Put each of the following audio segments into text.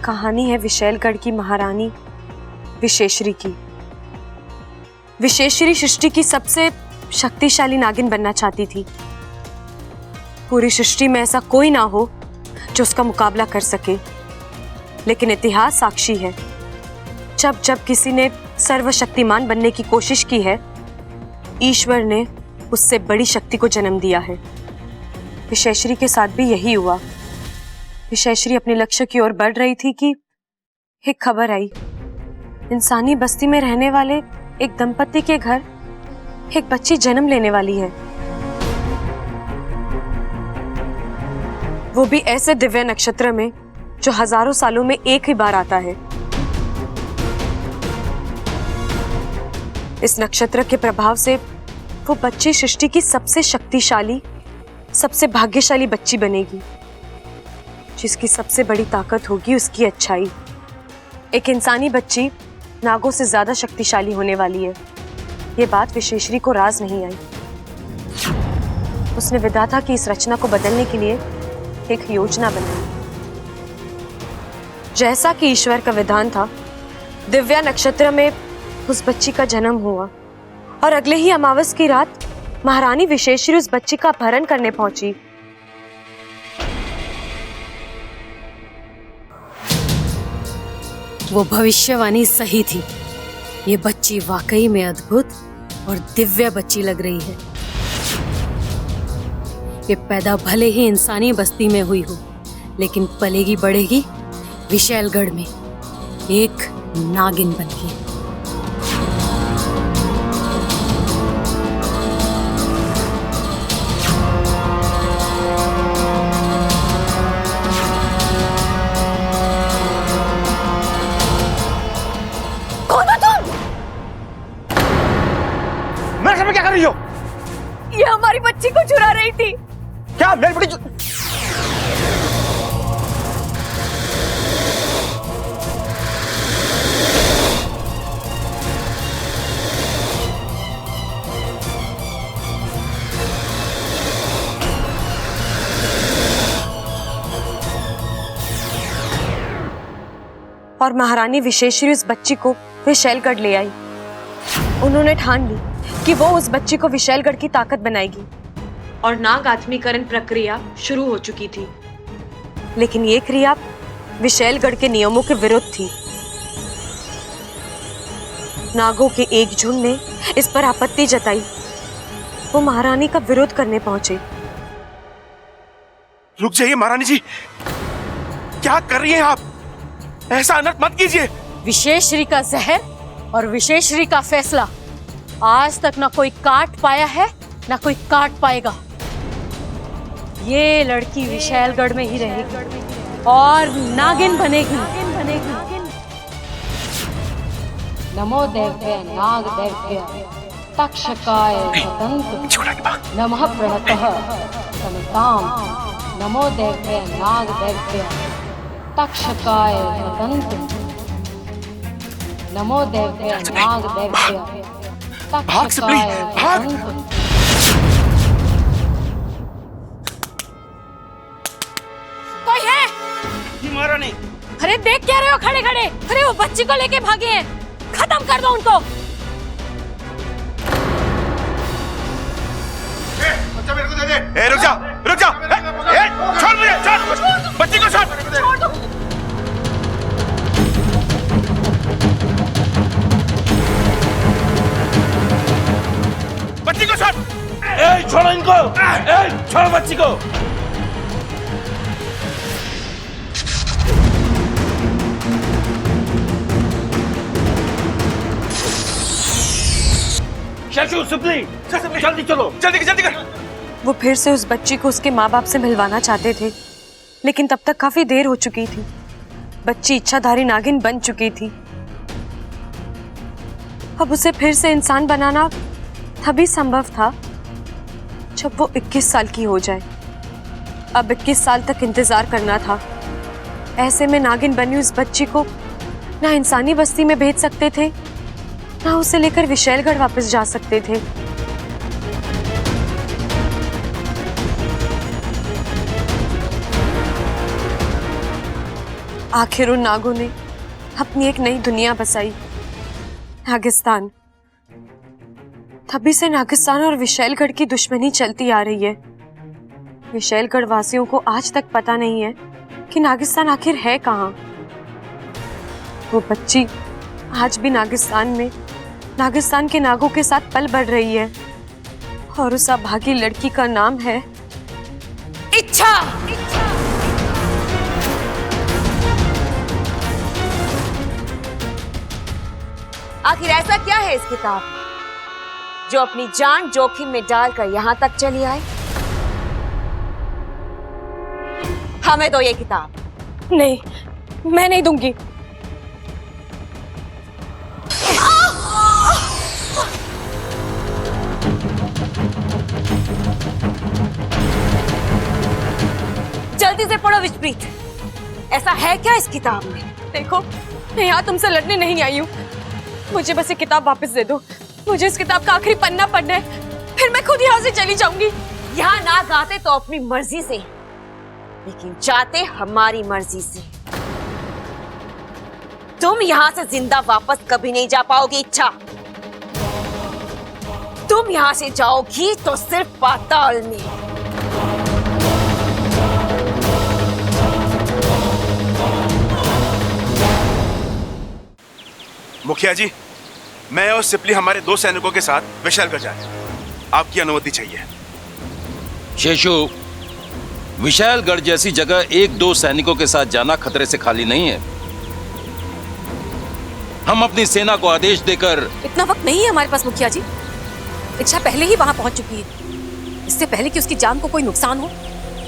कहानी है विशैलगढ़ की महारानी विशेश्वरी की। विशेश्वरी सृष्टि की सबसे शक्तिशाली नागिन बनना चाहती थी। पूरी सृष्टि में ऐसा कोई ना हो जो उसका मुकाबला कर सके, लेकिन इतिहास साक्षी है, जब जब किसी ने सर्वशक्तिमान बनने की कोशिश की है, ईश्वर ने उससे बड़ी शक्ति को जन्म दिया है। विशेश्वरी के साथ भी यही हुआ। विशेश्वरी अपने लक्ष्य की ओर बढ़ रही थी कि एक खबर आई, इंसानी बस्ती में रहने वाले एक दंपति के घर एक बच्ची जन्म लेने वाली है। वो भी ऐसे दिव्य नक्षत्र में जो हजारों सालों में एक ही बार आता है। इस नक्षत्र के प्रभाव से वो बच्ची सृष्टि की सबसे शक्तिशाली, सबसे भाग्यशाली बच्ची बनेगी, जिसकी सबसे बड़ी ताकत होगी उसकी अच्छाई। एक इंसानी बच्ची नागों से ज्यादा शक्तिशाली होने वाली है। ये बात विशेश्वरी को राज नहीं आई। उसने विधाता की इस रचना को बदलने के लिए एक योजना बनाई। जैसा कि ईश्वर का विधान था, दिव्या नक्षत्र में उस बच्ची का जन्म हुआ और अगले ही अमावस की रात महारानी विशेश्वरी उस बच्ची का अपहरण करने पहुंची। वो भविष्यवाणी सही थी। ये बच्ची वाकई में अद्भुत और दिव्य बच्ची लग रही है। ये पैदा भले ही इंसानी बस्ती में हुई हो, लेकिन पलेगी बढ़ेगी विशैलगढ़ में एक नागिन बनके। क्या कर रही हो? ये हमारी बच्ची को चुरा रही थी। क्या मेरी बड़ी और महारानी विशेश्वरी उस बच्ची को विशैलगढ़ ले आई। उन्होंने ठान ली कि वो उस बच्ची को विशैलगढ़ की ताकत बनाएगी और नाग आत्मीकरण प्रक्रिया शुरू हो चुकी थी। लेकिन ये क्रिया विशैलगढ़ के नियमों के विरुद्ध थी। नागों के एक झुंड ने इस पर आपत्ति जताई। वो महारानी का विरोध करने पहुंचे। रुक जाइए महारानी जी, क्या कर रही हैं आप? ऐसा अनर्थ मत कीजिए। विशेश्वरी का जहर और विशेश्वरी का फैसला आज तक ना कोई काट पाया है ना कोई काट पाएगा। ये लड़की विशैलगढ़ में ही रहेगी और नागिन बनेगी। नमो देव्य नाग देव्य तक्षकाय सतंत्र नमः प्रहतः समिताम। नमो देव्य नाग देव्य तक्षकाय सतंत्र नमो देव्य नाग देव्य भाग सिपली, भाग। कोई है? महारानी। अरे देख क्या रहे हो खड़े खड़े? अरे वो बच्ची को लेके भागे हैं, खत्म कर दो उनको। बच्चा मेरे को दे दे। रुक जा, रुक जा। छोड़ मुझे, छोड़ बच्ची को, छोड़ दो। बच्ची को छोड़। छोड़ो इनको। छोड़ो बच्ची को। शशु, सुपली, जल्दी चलो, जल्दी कर। वो फिर से उस बच्ची को उसके माँ बाप से मिलवाना चाहते थे, लेकिन तब तक काफी देर हो चुकी थी। बच्ची इच्छाधारी नागिन बन चुकी थी। अब उसे फिर से इंसान बनाना तभी संभव था जब वो 21 साल की हो जाए। अब 21 साल तक इंतजार करना था। ऐसे में नागिन बनी उस बच्ची को ना इंसानी बस्ती में भेज सकते थे, ना उसे लेकर विशैलगढ़ वापस जा सकते थे। आखिर उन नागों ने अपनी एक नई दुनिया बसाई, नागिस्तान। तभी से नागिस्तान और विशैलगढ़ की दुश्मनी चलती आ रही है। विशैलगढ़ वासियों को आज तक पता नहीं है कि नागिस्तान आखिर है कहाँ। वो बच्ची आज भी नागिस्तान में नागिस्तान के नागों के साथ पल बढ़ रही है, और उस अभागी लड़की का नाम है इच्छा। आखिर ऐसा क्या है इस किताब में जो अपनी जान जोखिम में डालकर यहां तक चली आई? हमें दो ये किताब। नहीं, मैं नहीं दूंगी। जल्दी से पढ़ो विचप्रीत, ऐसा है क्या इस किताब में? देखो, मैं यहाँ तुमसे लड़ने नहीं आई हूँ। मुझे बस ये किताब वापस दे दो। मुझे इस किताब का आखिरी पन्ना पढ़ना है, फिर मैं खुद यहाँ से चली जाऊंगी। यहाँ ना गाते तो अपनी मर्जी से, लेकिन जाते हमारी मर्जी से। तुम यहाँ से जिंदा वापस कभी नहीं जा पाओगी इच्छा। तुम यहाँ से जाओगी तो सिर्फ पाताल में। मुखिया जी, मैं और सिपली हमारे 2 सैनिकों के साथ विशैलगढ़ जा रहे हैं। आपकी अनुमति चाहिए। शेषु, विशैलगढ़ जैसी जगह 1-2 सैनिकों के साथ जाना खतरे से खाली नहीं है। हम अपनी सेना को आदेश देकर। इतना वक्त नहीं है हमारे पास मुखिया जी। इच्छा पहले ही वहां पहुंच चुकी है। इससे पहले कि उसकी जान को कोई नुकसान हो,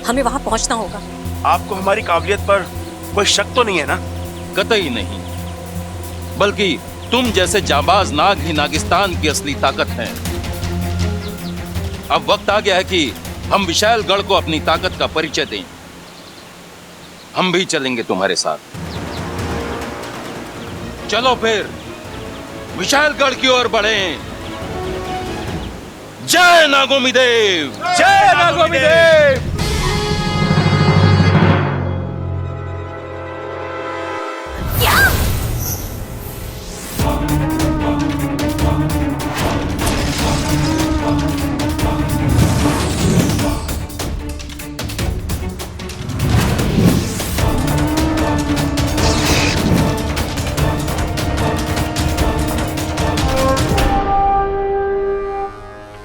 हमें वहां पहुंचना होगा। आपको हमारी काबिलियत पर कोई शक तो नहीं है ना? कतई नहीं, बल्कि तुम जैसे जाबाज नाग ही नागिस्तान की असली ताकत हैं। अब वक्त आ गया है कि हम विशैलगढ़ को अपनी ताकत का परिचय दें। हम भी चलेंगे तुम्हारे साथ। चलो फिर विशैलगढ़ की ओर बढ़ें। जय नागोमी देव! जय नागोमी देव!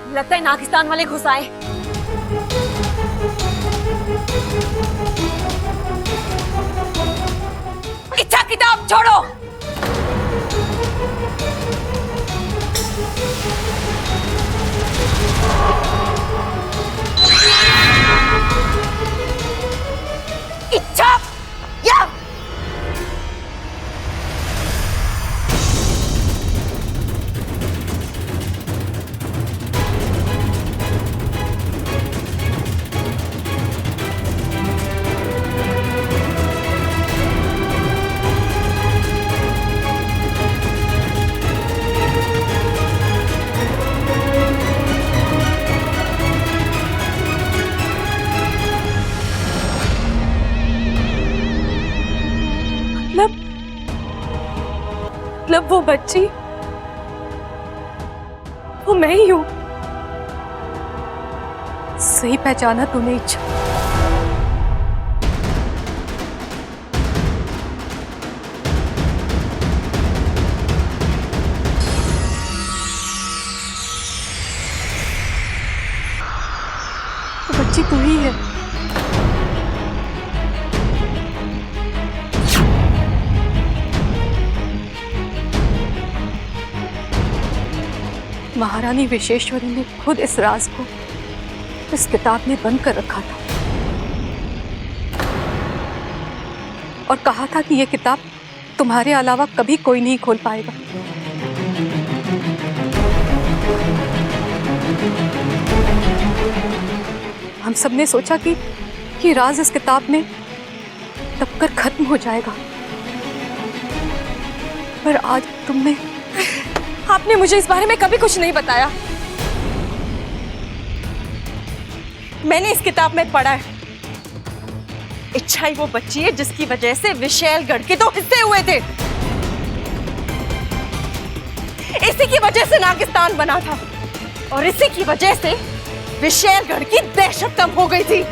लगता है नागिस्तान वाले घुस आए। इच्छा, किताब छोड़ो। इच्छा, या मतलब वो बच्ची, वो मैं ही हूँ। सही पहचाना तूने इच्छा। वो बच्ची तू ही है। महारानी विशेश्वरी ने खुद इस राज को इस किताब में बंद कर रखा था और कहा था कि यह किताब तुम्हारे अलावा कभी कोई नहीं खोल पाएगा। हम सबने सोचा कि ये राज इस किताब में दबकर खत्म हो जाएगा, पर आज आपने मुझे इस बारे में कभी कुछ नहीं बताया। मैंने इस किताब में पढ़ा है इच्छा ही वो बच्ची है जिसकी वजह से विशैलगढ़ के 2 हिस्से हुए थे। इसी की वजह से नागिस्तान बना था और इसी की वजह से विशैलगढ़ की दहशत कम हो गई थी।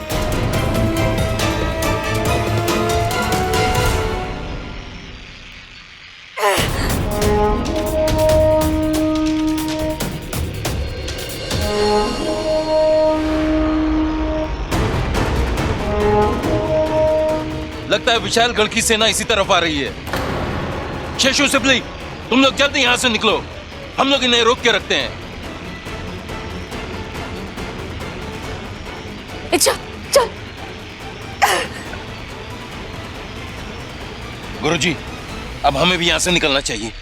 लगता है विशालगढ़ की सेना इसी तरफ आ रही है। शेषु सिपली, तुम लोग जल्दी यहां से निकलो, हम लोग इन्हें रोक के रखते हैं। चल चल। गुरुजी, अब हमें भी यहां से निकलना चाहिए।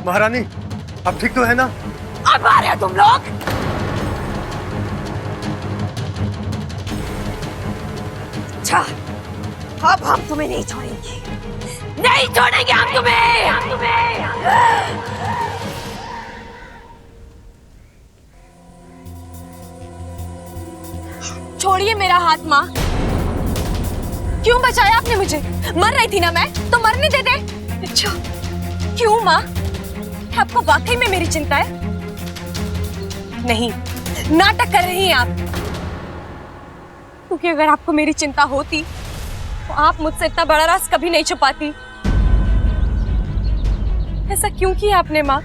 महारानी, अब ठीक तो है ना? अब आ रहे हो तुम लोग? अच्छा, अब हम तुम्हें नहीं छोड़ेंगे, नहीं छोड़ेंगे हम तुम्हें। छोड़िए मेरा हाथ माँ। क्यों बचाया आपने मुझे? मर रही थी ना मैं, तो मरने दे दे। अच्छा, क्यों माँ? आपको वाकई में मेरी चिंता है? नहीं, नाटक कर रही हैं आप। क्योंकि अगर आपको मेरी चिंता होती तो आप मुझसे इतना बड़ा राज कभी नहीं छुपाती। ऐसा क्यों किया आपने माँ?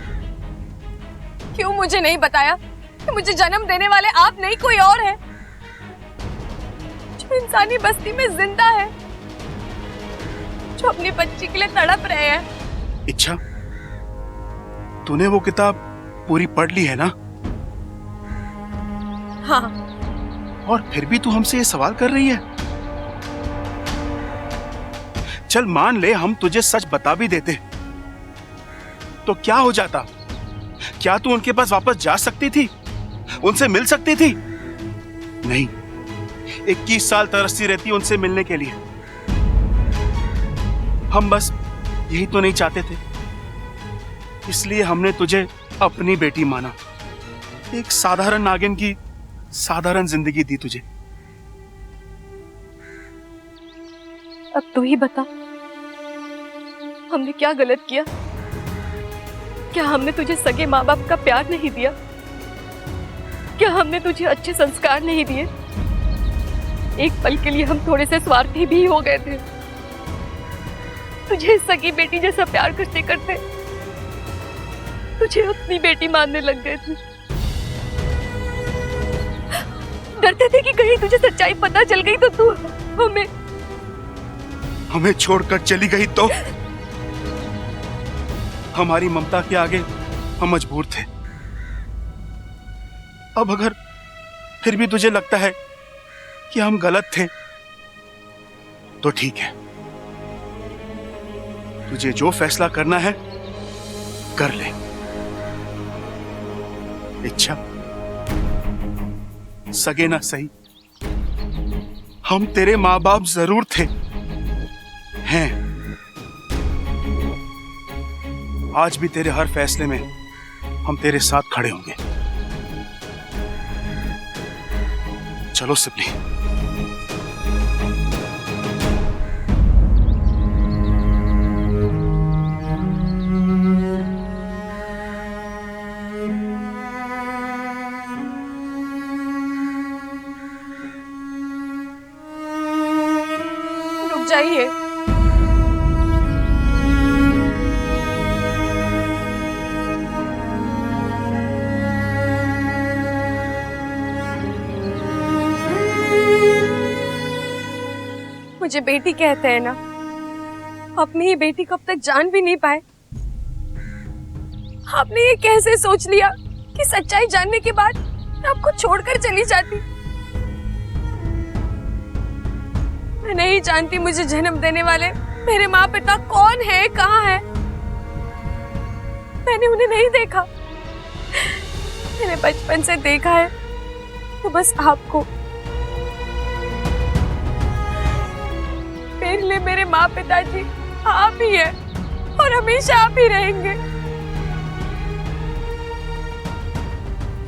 क्यों मुझे नहीं बताया कि मुझे जन्म देने वाले आप नहीं कोई और है, जो इंसानी बस्ती में जिंदा है, जो अपनी बच्ची के लिए तड़प रहे हैं। इच्छा, तूने वो किताब पूरी पढ़ ली है ना? हाँ। और फिर भी तू हमसे ये सवाल कर रही है? चल मान ले हम तुझे सच बता भी देते तो क्या हो जाता? क्या तू उनके पास वापस जा सकती थी? उनसे मिल सकती थी? नहीं, 21 साल तरसती रहती उनसे मिलने के लिए। हम बस यही तो नहीं चाहते थे, इसलिए हमने तुझे अपनी बेटी माना। एक साधारण नागिन की साधारण जिंदगी दी तुझे। अब तू ही बता, हमने क्या गलत किया? क्या हमने तुझे सगे माँ बाप का प्यार नहीं दिया? क्या हमने तुझे अच्छे संस्कार नहीं दिए? एक पल के लिए हम थोड़े से स्वार्थी भी हो गए थे। तुझे सगी बेटी जैसा प्यार करते करते तुझे अपनी बेटी मानने लग गए थे। डरते थे कि कहीं तुझे सच्चाई पता चल गई तो तू हमें छोड़कर चली गई तो? हमारी ममता के आगे हम मजबूर थे। अब अगर फिर भी तुझे लगता है कि हम गलत थे तो ठीक है, तुझे जो फैसला करना है कर ले। इच्छा, सगे ना सही, हम तेरे माँ बाप जरूर थे, हैं। आज भी तेरे हर फैसले में हम तेरे साथ खड़े होंगे। चलो सिपली। रुक जाइए। मुझे बेटी कहते हैं ना, अपनी ही बेटी को अब तक जान भी नहीं पाए। आपने ये कैसे सोच लिया कि सच्चाई जानने के बाद मैं आपको छोड़कर चली जाती? मैं नहीं जानती मुझे जन्म देने वाले मेरे माँ पिता कौन है, कहाँ है। मैंने उन्हें नहीं देखा। मैंने बचपन से देखा है तो बस आपको। मेरे लिए मेरे माँ पिताजी आप ही है और हमेशा आप ही रहेंगे।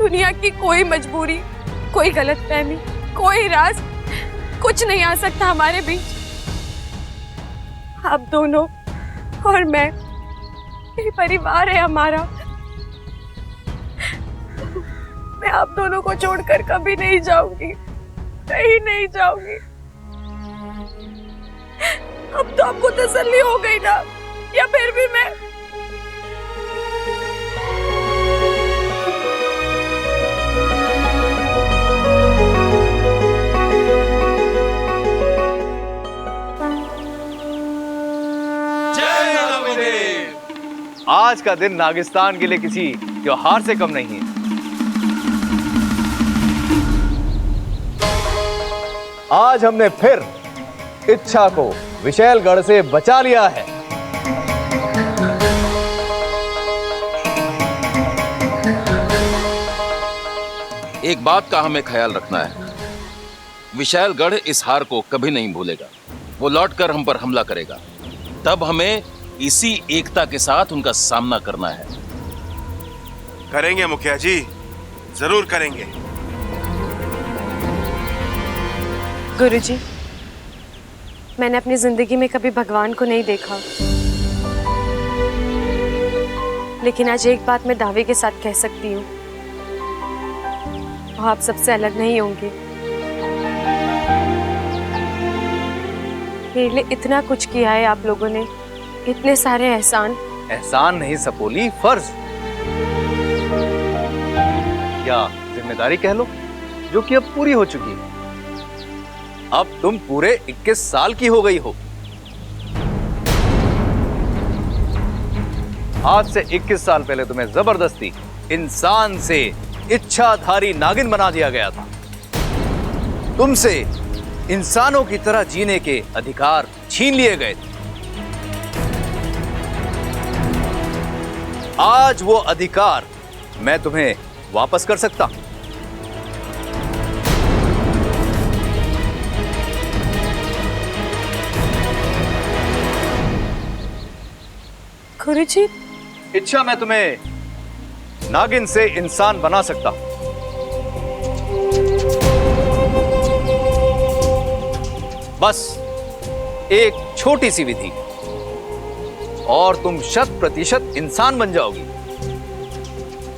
दुनिया की कोई मजबूरी, कोई गलतफहमी, कोई राज कुछ नहीं आ सकता हमारे बीच। आप दोनों और मैं, यही परिवार है हमारा। मैं आप दोनों को छोड़कर कभी नहीं जाऊंगी, कहीं नहीं जाऊंगी। अब तो आपको तसल्ली हो गई ना, या फिर भी मैं आज का दिन नागिस्तान के लिए किसी त्योहार से कम नहीं है। आज हमने फिर इच्छा को विशैलगढ़ से बचा लिया है। एक बात का हमें ख्याल रखना है, विशालगढ़ इस हार को कभी नहीं भूलेगा। वो लौटकर हम पर हमला करेगा, तब हमें इसी एकता के साथ उनका सामना करना है। करेंगे मुखिया जी, जरूर करेंगे। गुरुजी, मैंने अपनी जिंदगी में कभी भगवान को नहीं देखा, लेकिन आज एक बात मैं दावे के साथ कह सकती हूँ, वो आप सबसे अलग नहीं होंगे। मेरे लिए इतना कुछ किया है आप लोगों ने, इतने सारे एहसान। एहसान नहीं सपोली, फर्ज या जिम्मेदारी कह लो, जो कि अब पूरी हो चुकी है। अब तुम पूरे 21 साल की हो गई हो। आज से 21 साल पहले तुम्हें जबरदस्ती इंसान से इच्छाधारी नागिन बना दिया गया था। तुमसे इंसानों की तरह जीने के अधिकार छीन लिए गए थे। आज वो अधिकार मैं तुम्हें वापस कर सकता हूं। गुरुजी, इच्छा मैं तुम्हें नागिन से इंसान बना सकता हूं। बस एक छोटी सी विधि और तुम 100% इंसान बन जाओगी।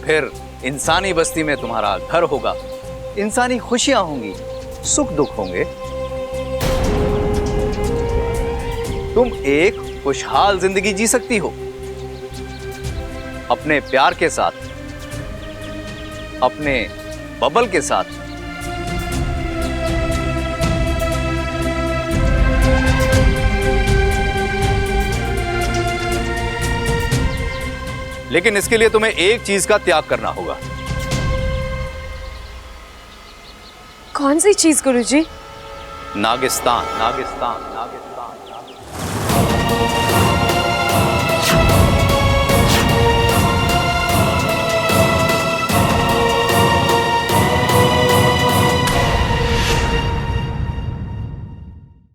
फिर इंसानी बस्ती में तुम्हारा घर होगा, इंसानी खुशियां होंगी, सुख दुख होंगे। तुम एक खुशहाल जिंदगी जी सकती हो, अपने प्यार के साथ, अपने बबल के साथ। लेकिन इसके लिए तुम्हें एक चीज का त्याग करना होगा। कौन सी चीज गुरुजी? नागिस्तान, नागिस्तान, नागिस्तान।